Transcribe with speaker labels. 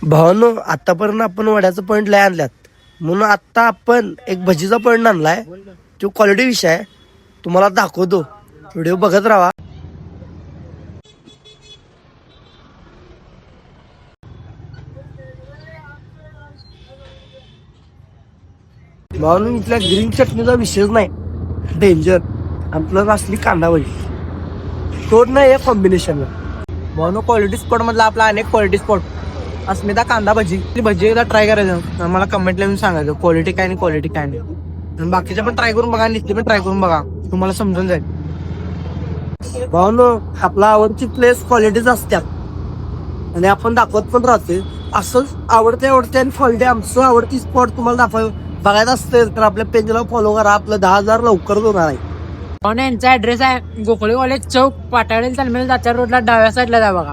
Speaker 1: भावानो आतापर्यंत आपण वड्याचा पॉईंट लय आणल्यात, म्हणून आता आपण एक भजीचा पॉईंट आणलाय. तो क्वालिटी विषय आहे, तुम्हाला दाखवतो. व्हिडिओ बघत राहा. भावानो इथल्या ग्रीन चटणीचा विषयच नाही, डेंजर. आपलं असली कांदा भजी तोड नाही या कॉम्बिनेशनला.
Speaker 2: भावनो क्वालिटी स्पॉट मधला आपला अनेक क्वालिटी स्पॉट अस्मिता कांदा भजी भजी एकदा ट्राय करायचं. मला कमेंटला येऊन सांगायचं क्वालिटी काय नाही क्वालिटी काय नाही. आणि बाकीच्या पण ट्राय करून बघा, निश्चित पण ट्राय करून बघा, तुम्हाला समजून जाईल.
Speaker 1: भावानो आपला आवडची प्लेस क्वालिटीच असतात आणि आपण दाखवत पण राहते. असंच आवडते आणि क्वालिटी आमचं आवडती स्पॉट तुम्हाला बघायचं असतं तर आपल्या पेजला फॉलो करा. आपलं 10,000 लवकरच होणार आहे.
Speaker 3: यांचा ऍड्रेस आहे गोखळे कॉलेज चौक, पाटाळे तालमेल दाच्या रोडला डाव्या साईडला जा बघा.